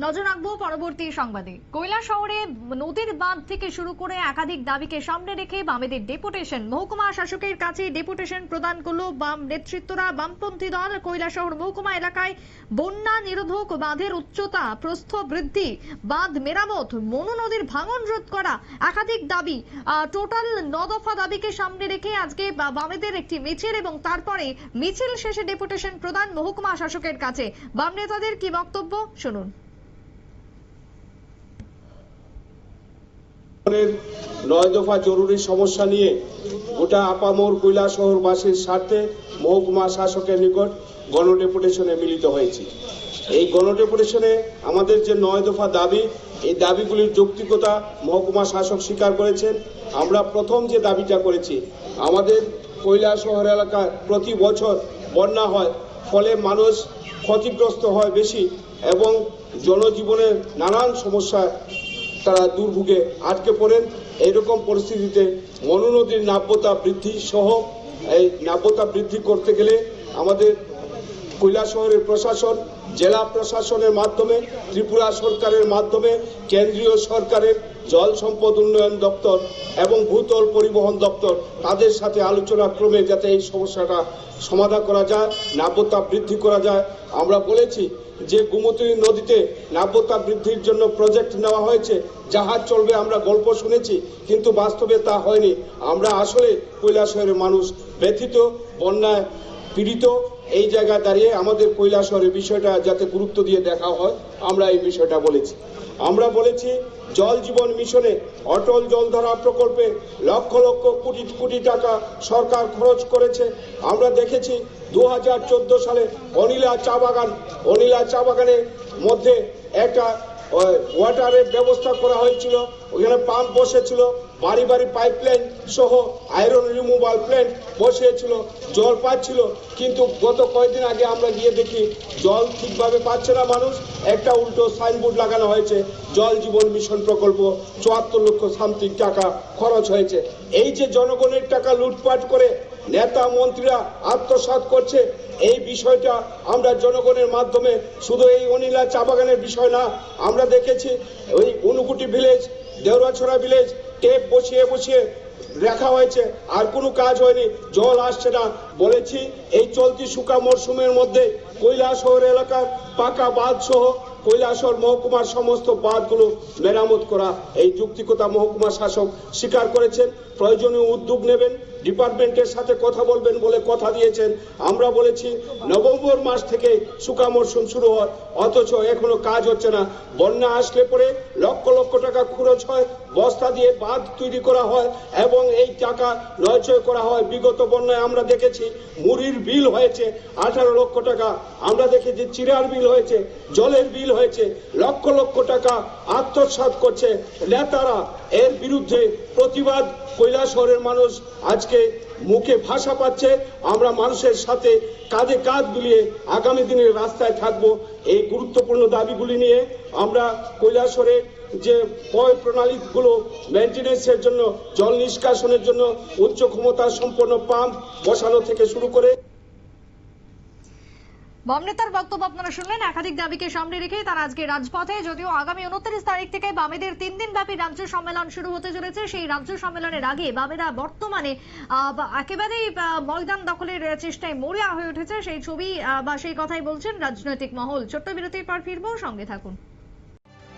নজর রাখবো পরবর্তী সংবাদে। কৈলাসহরে নদীর বাঁধ থেকে শুরু করে একাধিক দাবিকে সামনে রেখে বামেদের ডেপুটেশন, মহকুমা শাসকের কাছে ডেপুটেশন প্রদান করলো বাম নেতৃত্বরা। বামপন্থী দল কৈলাসহর মহকুমা এলাকায় বন্যা নিরোধক বাঁধের উচ্চতা প্রস্থ বৃদ্ধি, বাঁধ মেরামত, মনু নদীর ভাঙন রোধ করা, একাধিক দাবি, টোটাল 9 দফা দাবিকে সামনে রেখে আজকে বামেদের একটি মিছিল এবং তারপরে মিছিল শেষে ডেপুটেশন প্রদান মহকুমা শাসকের কাছে। বাম নেতাদের কি বক্তব্য শুনুন। 9 দফা জরুরি সমস্যা নিয়ে গোটা আপামর কৈলাসহরবাসীর স্বার্থে মহকুমা শাসকের নিকট গণডেপুটেশনে মিলিত হয়েছি। এই গণডেপুটেশনে আমাদের যে 9 দফা দাবি, এই দাবিগুলির যৌক্তিকতা মহকুমা শাসক স্বীকার করেছেন। আমরা প্রথম যে দাবিটা করেছি, আমাদের কৈলাসহর এলাকায় প্রতি বছর বন্যা হয়, ফলে মানুষ ক্ষতিগ্রস্ত হয় বেশি এবং জনজীবনের নানান সমস্যায় তারা দুর্ভোগে আটকে পড়েন। এইরকম পরিস্থিতিতে মনু নদীর নাব্যতা বৃদ্ধি সহ এই নাব্যতা বৃদ্ধি করতে গেলে আমাদের কৈলাসহরের প্রশাসন, জেলা প্রশাসনের মাধ্যমে, ত্রিপুরা সরকারের মাধ্যমে, কেন্দ্রীয় সরকারের জল সম্পদ উন্নয়ন দপ্তর এবং ভূতল পরিবহন দপ্তর তাদের সাথে আলোচনা ক্রমে যাতে এই সমস্যাটা সমাধান করা যায়, নাব্যতা বৃদ্ধি করা যায়। আমরা বলেছি যে গোমতী নদীতে নাব্যতা বৃদ্ধির জন্য প্রজেক্ট নেওয়া হয়েছে, জাহাজ চলবে, আমরা গল্প শুনেছি, কিন্তু বাস্তবে তা হয়নি। আমরা আসলে কৈলাসহরের মানুষ ব্যথিত, বন্যায় পীড়িত। এই জায়গায় দাঁড়িয়ে আমাদের কৈলাসহরের বিষয়টা যাতে গুরুত্ব দিয়ে দেখা হয়, আমরা এই বিষয়টা বলেছি। আমরা বলেছি জল জীবন মিশনে অটল জলধারা প্রকল্পে লক্ষ লক্ষ কোটি কোটি টাকা সরকার খরচ করেছে। আমরা দেখেছি 2014 সালে অনিলা চা বাগানের মধ্যে একটা ওয়াটারের ব্যবস্থা করা হয়েছিল, ওখানে পাম্প বসেছিল, বাড়ি বাড়ি পাইপলাইন সহ আয়রন রিমুভাল প্ল্যান্ট বসিয়েছিল, জল পাচ্ছিল। কিন্তু গত কয়েকদিন আগে আমরা গিয়ে দেখি জল ঠিকভাবে পাচ্ছে না মানুষ। একটা উল্টো সাইনবোর্ড লাগানো হয়েছে, জল জীবন মিশন প্রকল্প 74 লক্ষ সামথিং টাকা খরচ হয়েছে। এই যে জনগণের টাকা লুটপাট করে নেতা মন্ত্রীরা আত্মসাৎ করছে, এই বিষয়টা আমরা জনগণের মাধ্যমে, শুধু এই অনিলা চা বাগানের বিষয় না, আমরা দেখেছি ওই অনুকুটি ভিলেজ, দেওরাছড়া ভিলেজ টেপ বসিয়ে রাখা হয়েছে, আর কোনো কাজ হয়নি, জল আসছে না। বলেছি এই চলতি শুকা মরশুমের মধ্যে কৈলাসহর এলাকার পাকা বাঁধ সহ কৈলাসহর মহকুমার সমস্ত বাঁধগুলো মেরামত করা, এই যৌক্তিকতা মহকুমা শাসক স্বীকার করেছেন। প্রয়োজনীয় উদ্যোগ নেবেন, ডিপার্টমেন্টের সাথে কথা বলবেন বলে কথা দিয়েছেন। আমরা বলেছি নভেম্বর মাস থেকে শুকা মরশুম শুরু হয়, অথচ এখনো কাজ হচ্ছে না। বন্যা আসলে পরে লক্ষ লক্ষ টাকা খরচ হয়, বস্তা দিয়ে বাঁধ তৈরি করা হয় এবং এই টাকা নয়ছয় করা হয়। বিগত বন্যায় আমরা দেখেছি মুড়ির বিল হয়েছে 18 লক্ষ টাকা, আমরা দেখেছি চিরার বিল হয়েছে, জলের বিল হয়েছে, লক্ষ লক্ষ টাকা আত্মসাৎ করছে নেতারা। এর বিরুদ্ধে প্রতিবাদ কৈলাসহরের মানুষ আজকে মুখে ভাষা পাচ্ছে। আমরা মানুষের সাথে কাঁধে কাঁধ মিলিয়ে আগামী দিনের রাস্তায় থাকব। এই গুরুত্বপূর্ণ দাবিগুলি নিয়ে আমরা কৈলাসহরে যে পয় প্রণালীগুলো মেনটেন্যান্সের জন্য, জল নিষ্কাশনের জন্য উচ্চ ক্ষমতা সম্পন্ন পাম্প বসানো থেকে শুরু করে। বাম নেতার বক্তব্য আপনারা শুনলেন। একাধিক দাবিকে সামনে রেখে তারা আজকে রাজপথে, যদিও আগামী 29 তারিখ থেকে বামেদের 3 দিন ব্যাপী রাজ্য সম্মেলন শুরু হতে চলেছে। সেই রাজ্য সম্মেলনের আগে বামেরা বর্তমানে একেবারেই ময়দান দখলের চেষ্টায় মরিয়া হয়ে উঠেছে, সেই ছবি বা সেই কথাই বলছেন রাজনৈতিক মহল। ছোট্ট বিরতির পর ফিরবো, সঙ্গে থাকুন।